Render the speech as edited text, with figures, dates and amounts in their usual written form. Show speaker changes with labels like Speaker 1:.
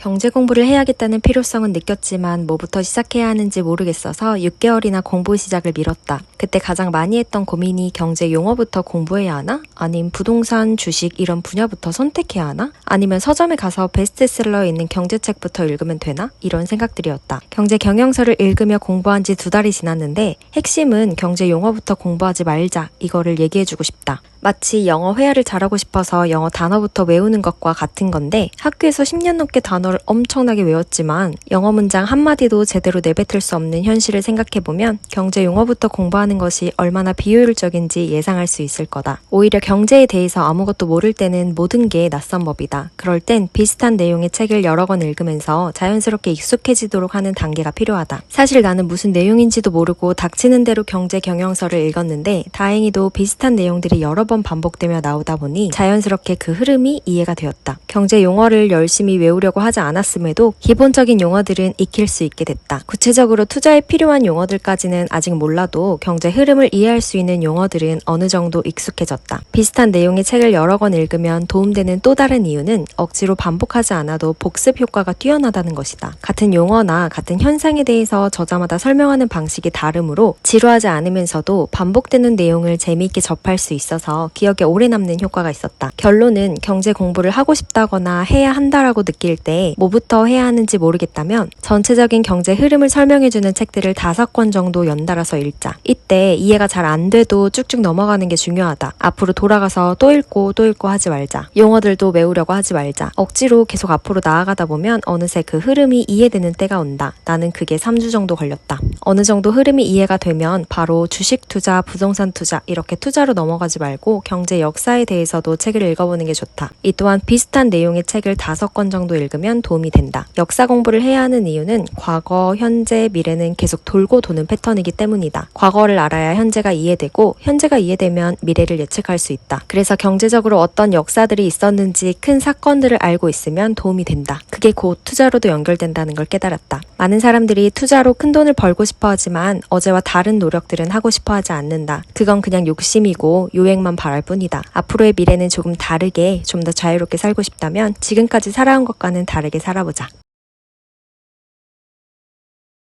Speaker 1: 경제 공부를 해야겠다는 필요성은 느꼈지만 뭐부터 시작해야 하는지 모르겠어서 6개월이나 공부 시작을 미뤘다. 그때 가장 많이 했던 고민이 경제 용어부터 공부해야 하나? 아님 부동산, 주식 이런 분야부터 선택해야 하나? 아니면 서점에 가서 베스트셀러에 있는 경제책부터 읽으면 되나? 이런 생각들이었다. 경제 경영서를 읽으며 공부한 지 2달이 지났는데 핵심은 경제 용어부터 공부하지 말자 이거를 얘기해주고 싶다. 마치 영어 회화를 잘하고 싶어서 영어 단어부터 외우는 것과 같은 건데 학교에서 10년 넘게 단어를 엄청나게 외웠지만 영어 문장 한마디도 제대로 내뱉을 수 없는 현실을 생각해보면 경제 용어부터 공부하는 것이 얼마나 비효율적인지 예상할 수 있을 거다. 오히려 경제에 대해서 아무것도 모를 때는 모든 게 낯선 법이다. 그럴 땐 비슷한 내용의 책을 여러 권 읽으면서 자연스럽게 익숙해지도록 하는 단계가 필요하다. 사실 나는 무슨 내용인지도 모르고 닥치는 대로 경제 경영서를 읽었는데 다행히도 비슷한 내용들이 여러 번 반복되며 나오다 보니 자연스럽게 그 흐름이 이해가 되었다. 경제 용어를 열심히 외우려고 하지 않았음에도 기본적인 용어들은 익힐 수 있게 됐다. 구체적으로 투자에 필요한 용어들까지는 아직 몰라도 경제 흐름을 이해할 수 있는 용어들은 어느 정도 익숙해졌다. 비슷한 내용의 책을 여러 권 읽으면 도움되는 또 다른 이유는 억지로 반복하지 않아도 복습 효과가 뛰어나다는 것이다. 같은 용어나 같은 현상에 대해서 저자마다 설명하는 방식이 다르므로 지루하지 않으면서도 반복되는 내용을 재미있게 접할 수 있어서 기억에 오래 남는 효과가 있었다. 결론은 경제 공부를 하고 싶다거나 해야 한다라고 느낄 때 뭐부터 해야 하는지 모르겠다면 전체적인 경제 흐름을 설명해주는 책들을 5권 정도 연달아서 읽자. 이때 이해가 잘 안 돼도 쭉쭉 넘어가는 게 중요하다. 앞으로 돌아가서 또 읽고 하지 말자. 용어들도 외우려고 하지 말자. 억지로 계속 앞으로 나아가다 보면 어느새 그 흐름이 이해되는 때가 온다. 나는 그게 3주 정도 걸렸다. 어느 정도 흐름이 이해가 되면 바로 주식 투자, 부동산 투자 이렇게 투자로 넘어가지 말고 경제 역사에 대해서도 책을 읽어보는 게 좋다. 이 또한 비슷한 내용의 책을 5권 정도 읽으면 도움이 된다. 역사 공부를 해야 하는 이유는 과거, 현재, 미래는 계속 돌고 도는 패턴이기 때문이다. 과거를 알아야 현재가 이해되고 현재가 이해되면 미래를 예측할 수 있다. 그래서 경제적으로 어떤 역사들이 있었는지 큰 사건들을 알고 있으면 도움이 된다. 그게 곧 투자로도 연결된다는 걸 깨달았다. 많은 사람들이 투자로 큰 돈을 벌고 싶어 하지만 어제와 다른 노력들은 하고 싶어 하지 않는다. 그건 그냥 욕심이고 유행만 바랄 뿐이다. 앞으로의 미래는 조금 다르게 좀 더 자유롭게 살고 싶다면 지금까지 살아온 것과는 다르게 살아보자.